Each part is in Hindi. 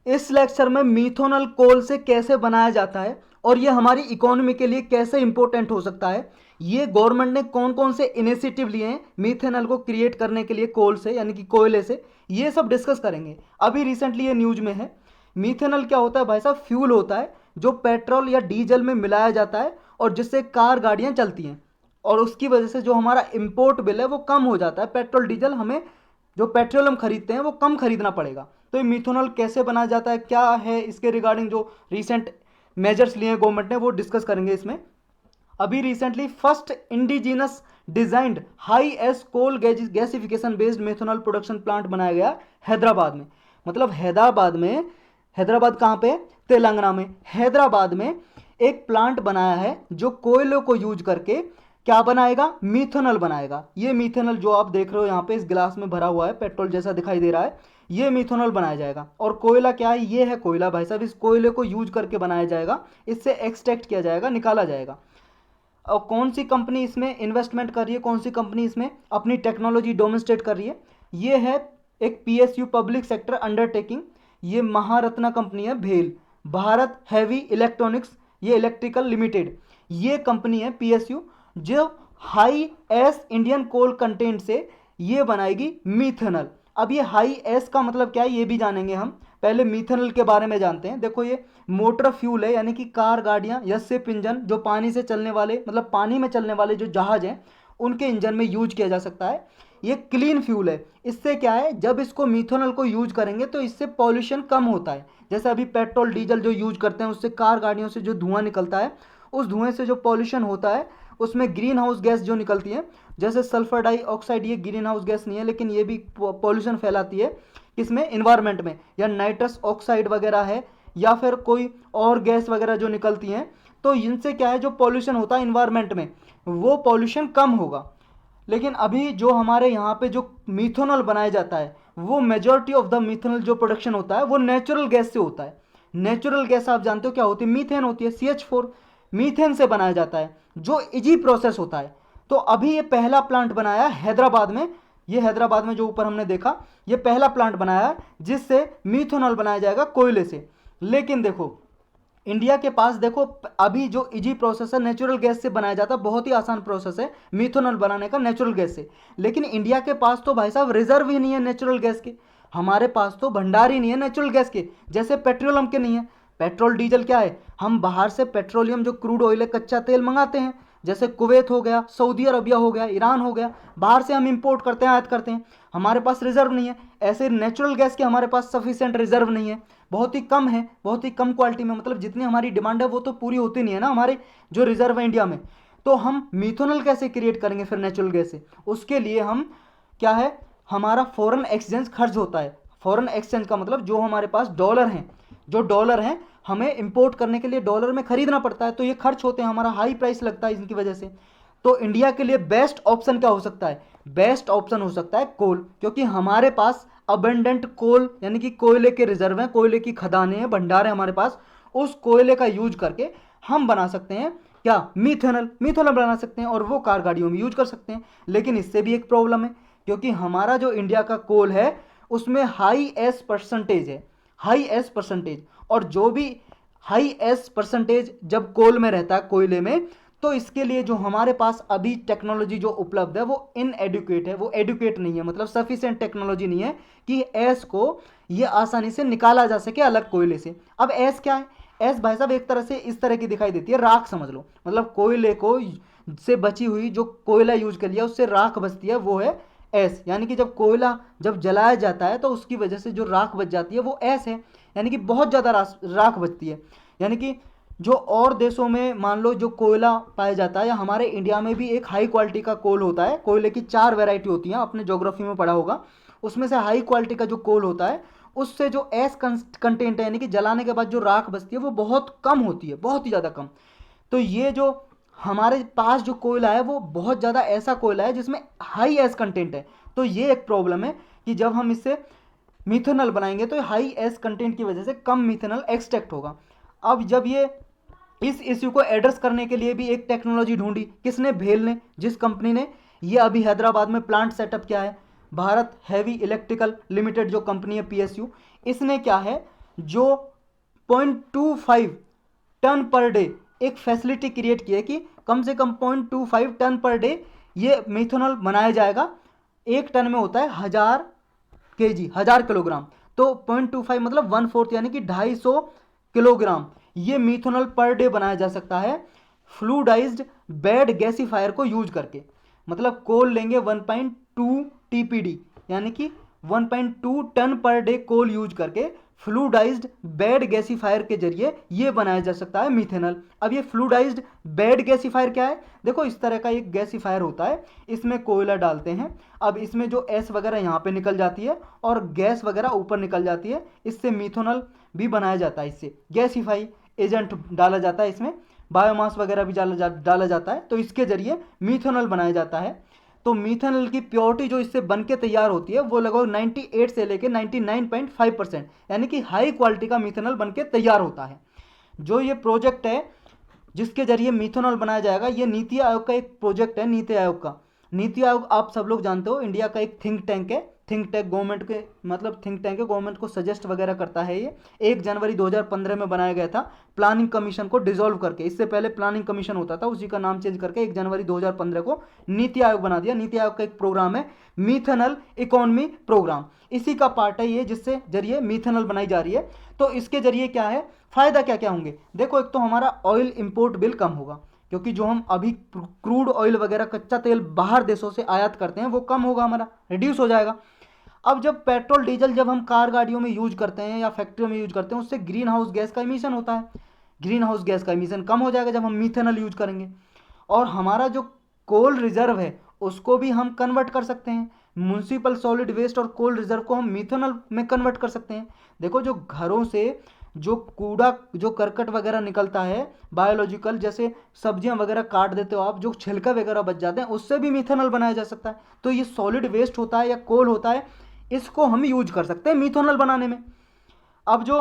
इस लेक्चर में मीथेनॉल कोल से कैसे बनाया जाता है और ये हमारी इकोनॉमी के लिए कैसे इंपॉर्टेंट हो सकता है, ये गवर्नमेंट ने कौन कौन से इनिशिएटिव लिए हैं मीथेनॉल को क्रिएट करने के लिए कोल से यानी कि कोयले से, ये सब डिस्कस करेंगे। अभी रिसेंटली ये न्यूज में है। मीथेनॉल क्या होता है भाई साहब? फ्यूल होता है जो पेट्रोल या डीजल में मिलाया जाता है और जिससे कार गाड़ियाँ चलती हैं, और उसकी वजह से जो हमारा इम्पोर्ट बिल है वो कम हो जाता है। पेट्रोल डीजल हमें जो पेट्रोल हम खरीदते हैं वो कम खरीदना पड़ेगा। तो ये मिथेनॉल कैसे बनाया जाता है, क्या है इसके रिगार्डिंग जो रिसेंट मेजर्स लिए हैं गवर्नमेंट ने, वो डिस्कस करेंगे इसमें। अभी recently first indigenous designed high ash coal gasification based methanol production plant बनाया गया हैदराबाद में। मतलब हैदराबाद कहाँ पे? तेलंगाना में। हैदराबाद में एक प्लांट बनाया है जो कोयलों को यूज करके क्या बनाएगा? मीथेनॉल बनाएगा। ये मीथेनॉल जो आप देख रहे हो यहाँ पे इस गिलास में भरा हुआ है, पेट्रोल जैसा दिखाई दे रहा है, ये मीथेनॉल बनाया जाएगा। और कोयला क्या है? ये है कोयला भाई साहब। इस कोयले को यूज करके बनाया जाएगा, इससे एक्सट्रैक्ट किया जाएगा, निकाला जाएगा। और कौन सी कंपनी इसमें इन्वेस्टमेंट कर रही है, कौन सी कंपनी इसमें अपनी टेक्नोलॉजी डेमोंस्ट्रेट कर रही है? ये है एक पीएसयू पब्लिक सेक्टर अंडरटेकिंग। ये महारत्ना कंपनी है भेल, भारत हैवी इलेक्ट्रॉनिक्स, ये इलेक्ट्रिकल लिमिटेड, ये कंपनी है पीएसयू, जो high ash Indian coal content से ये बनाएगी मीथेनॉल। अब ये हाई एस का मतलब क्या है ये भी जानेंगे हम। पहले मीथेनॉल के बारे में जानते हैं। देखो ये मोटर फ्यूल है, यानी कि कार गाड़ियां या शिप इंजन, जो पानी से चलने वाले मतलब पानी में चलने वाले जो जहाज हैं उनके इंजन में यूज किया जा सकता है। ये क्लीन फ्यूल है। इससे क्या है, जब इसको मीथेनॉल को यूज करेंगे तो इससे पॉल्यूशन कम होता है। जैसे अभी पेट्रोल डीजल जो यूज करते हैं उससे कार गाड़ियों से जो धुआं निकलता है, उस धुएं से जो पॉल्यूशन होता है उसमें ग्रीन हाउस गैस जो निकलती है, जैसे सल्फर डाइऑक्साइड, ये ग्रीन हाउस गैस नहीं है लेकिन ये भी पॉल्यूशन फैलाती है किसमें? इन्वायरमेंट में। या नाइट्रस ऑक्साइड वगैरह है या फिर कोई और गैस वगैरह जो निकलती हैं, तो इनसे क्या है जो पॉल्यूशन होता है इन्वायरमेंट में वो पॉल्यूशन कम होगा। लेकिन अभी जो हमारे यहाँ पे जो मीथेनॉल बनाया जाता है वो मेजॉरिटी ऑफ द मीथेनॉल जो प्रोडक्शन होता है वो नेचुरल गैस से होता है। नेचुरल गैस आप जानते हो क्या होती है? मीथेन होती है, CH4। मीथेन से बनाया जाता है जो इजी प्रोसेस होता है। तो अभी ये पहला प्लांट बनाया हैदराबाद में। ये हैदराबाद में जो ऊपर हमने देखा, ये पहला प्लांट बनाया है जिससे मीथेनॉल बनाया जाएगा कोयले से। लेकिन देखो इंडिया के पास, देखो अभी जो इजी प्रोसेस है नेचुरल गैस से बनाया जाता है, बहुत ही आसान प्रोसेस है मीथेनॉल बनाने का नेचुरल गैस से। लेकिन इंडिया के पास तो भाई साहब रिजर्व ही नहीं है नेचुरल गैस के। हमारे पास तो भंडार ही नहीं है नेचुरल गैस के, जैसे पेट्रोलियम के नहीं है। पेट्रोल डीजल क्या है? हम बाहर से पेट्रोलियम जो क्रूड ऑयल है, कच्चा तेल मंगाते हैं, जैसे कुवैत हो गया, सऊदी अरबिया हो गया, ईरान हो गया, बाहर से हम इंपोर्ट करते हैं, आयात करते हैं। हमारे पास रिजर्व नहीं है। ऐसे नेचुरल गैस के हमारे पास सफिशिएंट रिजर्व नहीं है, बहुत ही कम है, बहुत ही कम क्वालिटी में। मतलब जितनी हमारी डिमांड है वो तो पूरी होती नहीं है ना हमारे जो रिजर्व है इंडिया में। तो हम मिथेनॉल कैसे क्रिएट करेंगे फिर नेचुरल गैस से? उसके लिए हम क्या है, हमारा फॉरेन एक्सचेंज खर्च होता है। फॉरेन एक्सचेंज का मतलब जो हमारे पास डॉलर हैं, जो डॉलर हैं हमें इंपोर्ट करने के लिए डॉलर में खरीदना पड़ता है, तो ये खर्च होते हैं, हमारा हाई प्राइस लगता है इनकी वजह से। तो इंडिया के लिए बेस्ट ऑप्शन क्या हो सकता है? बेस्ट ऑप्शन हो सकता है कोल, क्योंकि हमारे पास अबेंडेंट कोल यानी कि कोयले के रिजर्व हैं, कोयले की खदानें हैं, भंडार है हमारे पास। उस कोयले का यूज करके हम बना सकते हैं क्या? मीथेनॉल बना सकते हैं और वो कार गाड़ियों में यूज कर सकते हैं। लेकिन इससे भी एक प्रॉब्लम है, क्योंकि हमारा जो इंडिया का कोल है उसमें हाई एस परसेंटेज है, हाई एस परसेंटेज। और जो भी हाई एस परसेंटेज जब कोल में रहता है, कोयले में, तो इसके लिए जो हमारे पास अभी टेक्नोलॉजी जो उपलब्ध है वो इनएडुकेट है, वो एडुकेट नहीं है, मतलब सफिशिएंट टेक्नोलॉजी नहीं है कि एस को ये आसानी से निकाला जा सके अलग कोयले से। अब एस क्या है? एस भाई साहब एक तरह से इस तरह की दिखाई देती है, राख समझ लो। मतलब कोयले को से बची हुई जो कोयला यूज कर लिया उससे राख बचती है, वो है एस। यानी कि जब कोयला जब जलाया जाता है तो उसकी वजह से जो राख बच जाती है वो एस है, यानी कि बहुत ज़्यादा राख बचती है। यानी कि जो और देशों में मान लो जो कोयला पाया जाता है, या हमारे इंडिया में भी एक हाई क्वालिटी का कोल होता है। कोयले की 4 वैरायटी होती हैं, आपने ज्योग्राफी में पढ़ा होगा। उसमें से हाई क्वालिटी का जो कोल होता है उससे जो एस कंटेंट है, यानी कि जलाने के बाद जो राख बचती है वो बहुत कम होती है, बहुत ही ज़्यादा कम। तो ये जो हमारे पास जो कोयला है वो बहुत ज़्यादा ऐसा कोयला है जिसमें हाई एस कंटेंट है। तो ये एक प्रॉब्लम है कि जब हम इससे मिथेनॉल बनाएंगे तो हाई एस कंटेंट की वजह से कम मिथेनॉल एक्सट्रैक्ट होगा। अब जब ये इस इश्यू को एड्रेस करने के लिए भी एक टेक्नोलॉजी ढूंढी, किसने? भेल ने, जिस कंपनी ने ये अभी हैदराबाद में प्लांट सेटअप किया है, भारत हैवी इलेक्ट्रिकल लिमिटेड जो कंपनी है पीएसयू, इसने क्या है जो 0.25 टन पर डे एक फैसिलिटी क्रिएट की है कि कम से कम 0.25 टन पर डे ये मिथेनॉल बनाया जाएगा। एक टन में होता है 1000 kg, 1000 किलोग्राम। तो 0.25 मतलब 1/4 यानी कि 250 किलोग्राम ये मिथेनॉल पर डे बनाया जा सकता है फ्लूडाइज्ड बेड गैसीफायर को यूज करके। मतलब कोल लेंगे 1.2 टीपीडी यानी कि 1.2 टन पर डे कोल यूज करके फ्लूडाइज्ड बेड गैसीफायर के जरिए ये बनाया जा सकता है मिथेनॉल। अब ये फ्लूडाइज्ड बेड गैसीफायर क्या है? देखो इस तरह का एक गैसीफायर होता है, इसमें कोयला डालते हैं। अब इसमें जो एस वगैरह यहाँ पे निकल जाती है और गैस वगैरह ऊपर निकल जाती है, इससे मिथेनॉल भी बनाया जाता है। इससे गैसीफाई एजेंट डाला जाता है, इसमें बायोमास वगैरह भी डाला जाता है, तो इसके जरिए मिथेनॉल बनाया जाता है। तो मिथेनॉल की प्योरिटी जो इससे बन के तैयार होती है वो लगभग 98 से लेकर 99.5% यानी कि हाई क्वालिटी का मिथेनॉल बन के तैयार होता है। जो ये प्रोजेक्ट है जिसके जरिए मिथेनॉल बनाया जाएगा, ये नीति आयोग का एक प्रोजेक्ट है। नीति आयोग का, नीति आयोग आप सब लोग जानते हो इंडिया का एक थिंक टैंक है। थिंक टैंक गवर्नमेंट के मतलब थिंक टैंक है, गवर्नमेंट को सजेस्ट वगैरह करता है। ये 1 जनवरी 2015 में बनाया गया था प्लानिंग कमीशन को डिसॉल्व करके। इससे पहले प्लानिंग कमीशन होता था, उसी का नाम चेंज करके 1 जनवरी 2015 को नीति आयोग बना दिया। नीति आयोग का एक प्रोग्राम है मिथेनॉल इकोनॉमी प्रोग्राम, इसी का पार्ट है ये, जिससे जरिए मिथेनॉल बनाई जा रही है। तो इसके जरिए क्या है फायदा, क्या क्या होंगे? देखो एक तो हमारा ऑयल इंपोर्ट बिल कम होगा, क्योंकि जो हम अभी क्रूड ऑयल वगैरह कच्चा तेल बाहर देशों से आयात करते हैं वो कम होगा, हमारा रिड्यूस हो जाएगा। अब जब पेट्रोल डीजल जब हम कार गाड़ियों में यूज करते हैं या फैक्ट्रियों में यूज करते हैं, उससे ग्रीन हाउस गैस का इमिशन होता है। ग्रीन हाउस गैस का इमिशन कम हो जाएगा जब हम मिथेनॉल यूज करेंगे। और हमारा जो कोल रिजर्व है उसको भी हम कन्वर्ट कर सकते हैं। म्यूनसिपल सॉलिड वेस्ट और कोल रिजर्व को हम मिथेनॉल में कन्वर्ट कर सकते हैं। देखो जो घरों से जो कूड़ा जो करकट वगैरह निकलता है बायोलॉजिकल, जैसे सब्जियां वगैरह काट देते हो आप, जो छिलका वगैरह बच जाते हैं, उससे भी मिथेनॉल बनाया जा सकता है। तो ये सॉलिड वेस्ट होता है या कोल होता है, इसको हम यूज कर सकते हैं मिथेनॉल बनाने में। अब जो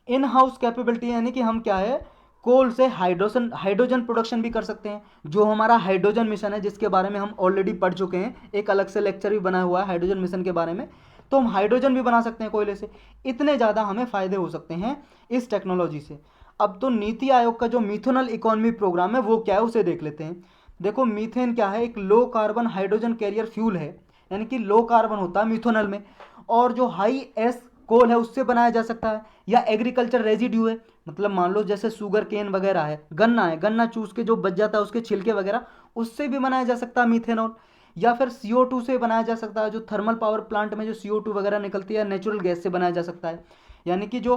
इन हाउस कैपेबिलिटी यानी कि हम क्या है कोल से हाइड्रोजन हाइड्रोजन प्रोडक्शन भी कर सकते हैं। जो हमारा हाइड्रोजन मिशन है जिसके बारे में हम ऑलरेडी पढ़ चुके हैं, एक अलग से लेक्चर भी बना हुआ है हाइड्रोजन मिशन के बारे में। तो हम हाइड्रोजन भी बना सकते हैं कोयले से। इतने ज़्यादा हमें फ़ायदे हो सकते हैं इस टेक्नोलॉजी से। अब तो नीति आयोग का जो मिथेनॉल इकोनॉमी प्रोग्राम है वो क्या है उसे देख लेते हैं। देखो मीथेन क्या है, एक low carbon hydrogen carrier fuel है, यानी कि लो कार्बन होता है मिथेनॉल में, और जो हाई एस कोल है उससे बनाया जा सकता है। या एग्रीकल्चर रेजिड्यू है, मतलब मान लो जैसे शुगर केन वगैरह है, गन्ना चूस के जो बच जाता है उसके छिलके वगैरह, उससे भी बनाया जा सकता है मिथेनॉल। या फिर CO2 से बनाया जा सकता है, जो थर्मल पावर प्लांट में जो CO2 वगैरह निकलती है नेचुरल गैस से बनाया जा सकता है। यानी कि जो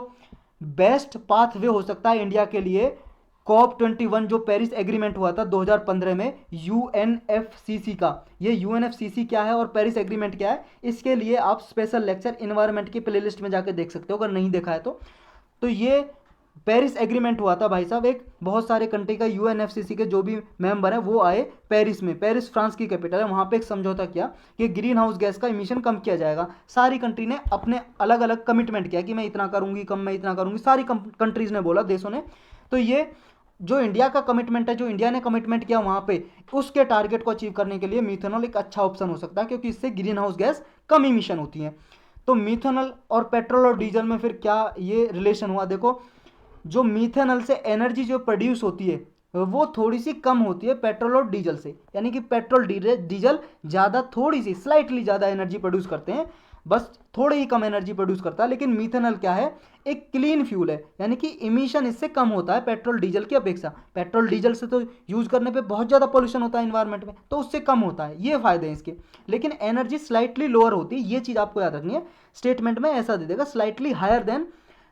बेस्ट पाथ वे हो सकता है इंडिया के लिए COP21 जो पेरिस एग्रीमेंट हुआ था 2015 में UNFCC का, ये UNFCC क्या है और पेरिस एग्रीमेंट क्या है, इसके लिए आप स्पेशल लेक्चर इन्वायरमेंट की प्लेलिस्ट में जाकर देख सकते हो अगर नहीं देखा है तो ये पेरिस एग्रीमेंट हुआ था भाई साहब। एक बहुत सारे कंट्री का UNFCC के जो भी मेंबर हैं वो आए पेरिस में, पेरिस फ्रांस की कैपिटल है, वहाँ पे एक समझौता किया कि ग्रीन हाउस गैस का इमिशन कम किया जाएगा। सारी कंट्री ने अपने अलग अलग कमिटमेंट किया कि मैं इतना करूँगी कम, मैं इतना करूँगी, सारी कंट्रीज़ ने बोला, देशों ने। तो ये जो इंडिया का कमिटमेंट है, जो इंडिया ने कमिटमेंट किया वहाँ पे, उसके टारगेट को अचीव करने के लिए मिथेनॉल एक अच्छा ऑप्शन हो सकता है, क्योंकि इससे ग्रीन हाउस गैस कम इमिशन होती है। तो मिथेनॉल और पेट्रोल और डीजल में फिर क्या ये रिलेशन हुआ? देखो जो मिथेनॉल से एनर्जी जो प्रोड्यूस होती है वो थोड़ी सी कम होती है पेट्रोल और डीजल से, यानी कि पेट्रोल डीजल ज़्यादा, थोड़ी सी स्लाइटली ज़्यादा एनर्जी प्रोड्यूस करते हैं, बस थोड़ी ही कम एनर्जी प्रोड्यूस करता है। लेकिन मिथेनॉल क्या है, एक क्लीन फ्यूल है, यानी कि इमिशन इससे कम होता है पेट्रोल डीजल की अपेक्षा। पेट्रोल डीजल से तो यूज़ करने पे बहुत ज़्यादा पोल्यूशन होता है इन्वायरमेंट में, तो उससे कम होता है, ये फ़ायदे हैं इसके। लेकिन एनर्जी स्लाइटली लोअर होती है, ये चीज़ आपको याद रखनी है। स्टेटमेंट में ऐसा दे देगा slightly higher than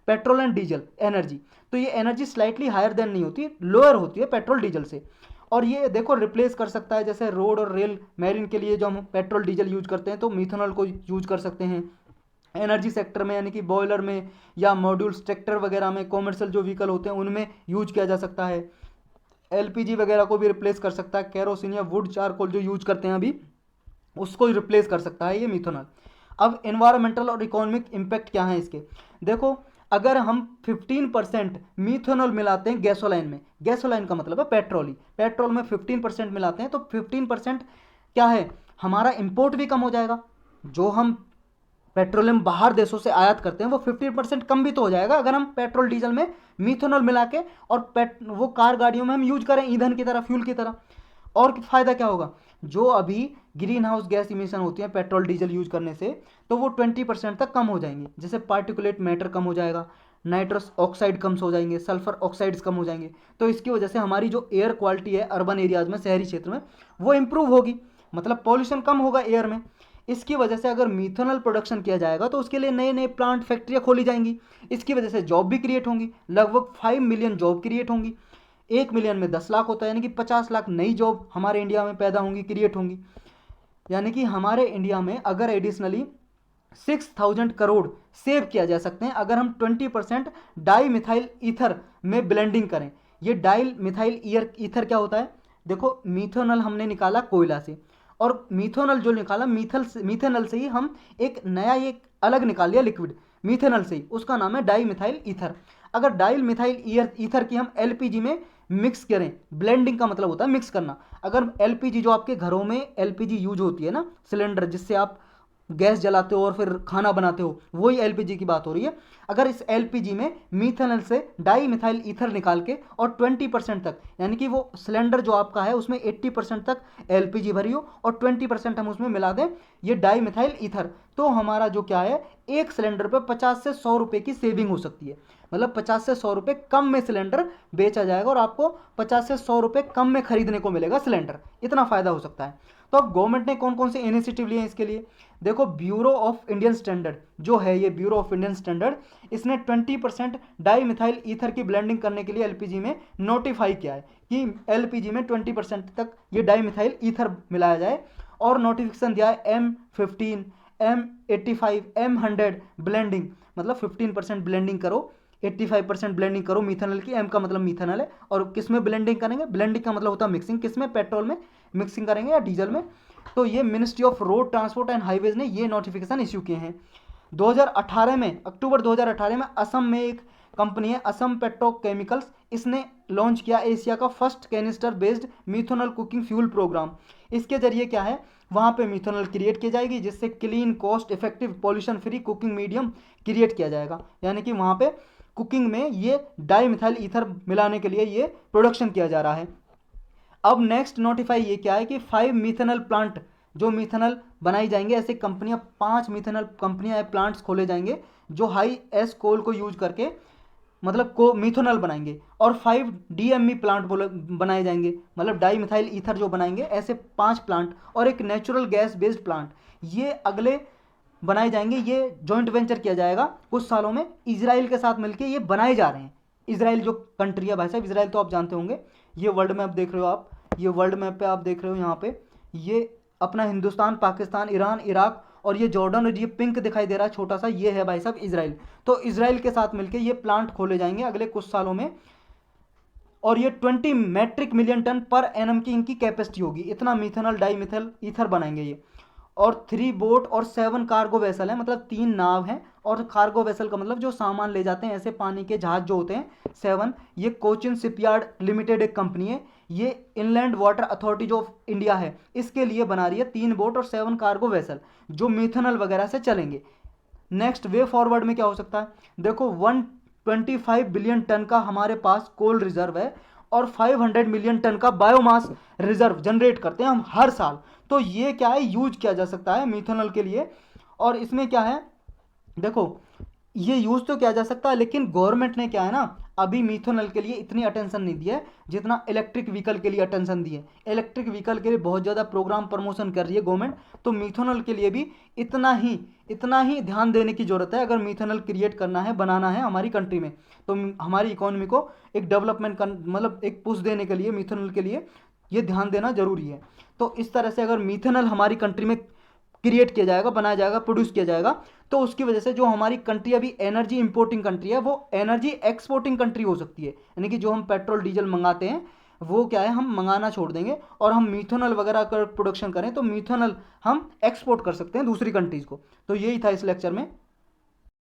petrol and diesel energy, तो ये एनर्जी स्लाइटली हायर देन नहीं होती, लोअर होती है पेट्रोल डीजल से। और ये देखो रिप्लेस कर सकता है, जैसे रोड और रेल मैरिन के लिए जो हम पेट्रोल डीजल यूज करते हैं तो मिथेनॉल को यूज कर सकते हैं। एनर्जी सेक्टर में यानी कि बॉयलर में या मॉड्यूल्स ट्रैक्टर वगैरह में, कॉमर्शियल जो व्हीकल होते हैं उनमें यूज किया जा सकता है। LPG वगैरह को भी रिप्लेस कर सकता है, केरोसिन या वुड चारकोल जो यूज करते हैं अभी, उसको रिप्लेस कर सकता है ये मिथेनॉल। अब एनवायरमेंटल और इकोनॉमिक इम्पैक्ट क्या है इसके? देखो अगर हम 15% मिथेनॉल मिलाते हैं गैसोलाइन में, गैसोलाइन का मतलब है पेट्रोल में 15% मिलाते हैं, तो 15% क्या है, हमारा इंपोर्ट भी कम हो जाएगा। जो हम पेट्रोलियम बाहर देशों से आयात करते हैं वो 50% कम भी तो हो जाएगा अगर हम पेट्रोल डीजल में मीथेनॉल मिला के और वो कार गाड़ियों में हम यूज करें ईंधन की तरह, फ्यूल की तरह। और फायदा क्या होगा, जो अभी ग्रीन हाउस गैस इमिशन होती है पेट्रोल डीजल यूज करने से, तो वो 20% तक कम हो जाएंगी। जैसे पार्टिकुलेट मैटर कम हो जाएगा, नाइट्रस ऑक्साइड कम हो जाएंगे, सल्फर ऑक्साइड्स कम हो जाएंगे। तो इसकी वजह से हमारी जो एयर क्वालिटी है अर्बन एरियाज में, शहरी क्षेत्र में, वो इंप्रूव होगी, मतलब पॉल्यूशन कम होगा एयर में। इसकी वजह से अगर मीथेनॉल प्रोडक्शन किया जाएगा तो उसके लिए नए नए प्लांट, फैक्ट्रियाँ खोली जाएंगी। इसकी वजह से जॉब भी क्रिएट होंगी, लगभग 5 मिलियन जॉब क्रिएट होंगी। 1 मिलियन में 10 लाख होता है, यानी कि 50 लाख नई जॉब हमारे इंडिया में पैदा होंगी, क्रिएट होंगी। यानी कि हमारे इंडिया में अगर एडिशनली 6000 करोड़ सेव किया जा सकते हैं अगर हम 20% डाई मिथाइल ईथर में ब्लेंडिंग करें। ये डाई मिथाइल ईथर क्या होता है, देखो मीथेनॉल हमने निकाला कोयला से, और मीथेनॉल जो निकाला मीथेनॉल से ही हम एक नया एक अलग निकाल लिया लिक्विड मीथेनॉल से ही, उसका नाम है डाई मिथाइल ईथर। अगर डाई मिथाइल ईथर की हम एलपीजी में मिक्स करें, ब्लेंडिंग का मतलब होता है मिक्स करना। अगर एलपीजी जो आपके घरों में एलपीजी यूज होती है ना, सिलेंडर जिससे आप गैस जलाते हो और फिर खाना बनाते हो, वही एलपीजी की बात हो रही है। अगर इस एलपीजी में मीथेनॉल से डाई मिथाइल ईथर निकाल के और 20% तक, यानी कि वो सिलेंडर जो आपका है उसमें 80% तक एलपीजी भरी हो और 20% हम उसमें मिला दें ये डाई मिथाइल ईथर, तो हमारा जो क्या है, एक सिलेंडर पे 50 से 100 रुपये की सेविंग हो सकती है। मतलब 50 से 100 रुपये कम में सिलेंडर बेचा जाएगा और आपको 50 से 100 रुपये कम में खरीदने को मिलेगा सिलेंडर, इतना फ़ायदा हो सकता है। तो अब गवर्नमेंट ने कौन कौन से इनिशिएटिव लिए हैं इसके लिए, देखो ब्यूरो ऑफ इंडियन स्टैंडर्ड जो है, ये ब्यूरो ऑफ इंडियन स्टैंडर्ड, इसने 20% डाई मिथाइल ईथर की ब्लेंडिंग करने के लिए एलपीजी में नोटिफाई किया है कि एलपीजी में 20% तक ये डाई मिथाइल ईथर मिलाया जाए। और नोटिफिकेशन दिया है M15, M85, M100 ब्लेंडिंग, मतलब 15% ब्लेंडिंग करो, 85% ब्लेंडिंग करो मीथेनॉल की। एम का मतलब मीथेनॉल है। और किस में ब्लेंडिंग करेंगे, ब्लेंडिंग का मतलब होता है मिक्सिंग, किस में, पेट्रोल में मिक्सिंग करेंगे या डीजल में। तो ये ministry of road transport and highways ने ये नोटिफिकेशन इश्यू किए हैं। 2018 में, अक्टूबर 2018 में असम में एक कंपनी है असम पेट्रोकेमिकल्स, इसने लॉन्च किया एशिया का first canister based methanol cooking fuel programme. इसके जरिए क्या है, वहाँ पे मिथेनॉल क्रिएट की जाएगी जिससे clean, cost effective, pollution free cooking medium create किया जाएगा। यानी कि वहाँ पे कुकिंग में ये डाई मिथाइल ईथर मिलाने के लिए ये प्रोडक्शन किया जा रहा है। अब नेक्स्ट नोटिफाई ये क्या है कि 5 मिथेनॉल प्लांट जो मिथेनॉल बनाई जाएंगे, ऐसे कंपनियां 5 मिथेनॉल कंपनियां या प्लांट्स खोले जाएंगे जो हाई एस कोल को यूज करके मतलब को मिथेनॉल बनाएंगे। और 5 डीएमई प्लांट बनाए जाएंगे, मतलब डाई मिथाइल ईथर जो बनाएंगे, ऐसे 5 प्लांट और एक नेचुरल गैस बेस्ड प्लांट, ये अगले बनाए जाएंगे। ये जॉइंट वेंचर किया जाएगा कुछ सालों में, इजराइल के साथ मिलकर ये बनाए जा रहे हैं। इजराइल जो कंट्री है भाई साहब, इजराइल तो आप जानते होंगे, ये वर्ल्ड मैप देख रहे हो आप, ये वर्ल्ड मैप पे आप देख रहे हो यहाँ पे, ये अपना हिंदुस्तान, पाकिस्तान, ईरान, इराक और ये जॉर्डन, और ये पिंक दिखाई दे रहा है छोटा सा, ये है भाई साहब इजराइल। तो इजराइल के साथ मिलकर ये प्लांट खोले जाएंगे अगले कुछ सालों में, और ये 20 metric million tonne per annum की इनकी कैपेसिटी होगी, इतना मिथेनॉल डाई मिथाइल ईथर बनाएंगे ये। और 3 बोट और 7 कार्गो वेसल है, मतलब 3 नाव हैं, और कार्गो वेसल का मतलब जो सामान ले जाते हैं, ऐसे पानी के जहाज जो होते हैं 7। ये कोचिन शिपयार्ड लिमिटेड एक कंपनी है, ये इनलैंड वाटर अथॉरिटी जो ऑफ इंडिया है इसके लिए बना रही है 3 बोट और 7 कार्गो वेसल जो मिथेनॉल वगैरह से चलेंगे। नेक्स्ट वे फॉरवर्ड में क्या हो सकता है, देखो 125 बिलियन टन का हमारे पास कोल रिजर्व है और 500 मिलियन टन का बायोमास रिजर्व जनरेट करते हैं हम हर साल। तो ये क्या है, यूज किया जा सकता है मिथेनॉल के लिए। और इसमें क्या है, देखो ये यूज तो किया जा सकता है, लेकिन गवर्नमेंट ने क्या है ना, अभी मिथेनॉल के लिए इतनी अटेंशन नहीं दिया है जितना इलेक्ट्रिक व्हीकल के लिए अटेंशन दी है। इलेक्ट्रिक व्हीकल के लिए बहुत ज़्यादा प्रोग्राम प्रमोशन कर रही है गवर्नमेंट, तो मिथेनॉल के लिए भी इतना ही ध्यान देने की ज़रूरत है। अगर मिथेनॉल क्रिएट करना है, बनाना है हमारी कंट्री में, तो हमारी इकोनॉमी को एक डेवलपमेंट मतलब एक पुश देने के लिए मिथेनॉल के लिए ये ध्यान देना जरूरी है। तो इस तरह से अगर मिथेनॉल हमारी कंट्री में क्रिएट किया जाएगा, बनाया जाएगा, प्रोड्यूस किया जाएगा, तो उसकी वजह से जो हमारी कंट्री अभी एनर्जी इंपोर्टिंग कंट्री है, वो एनर्जी एक्सपोर्टिंग कंट्री हो सकती है। यानी कि जो हम पेट्रोल डीजल मंगाते हैं वो क्या है, हम मंगाना छोड़ देंगे और हम मिथेनॉल वगैरह का प्रोडक्शन करें, तो मिथेनॉल हम एक्सपोर्ट कर सकते हैं दूसरी कंट्रीज़ को। तो यही था इस लेक्चर में।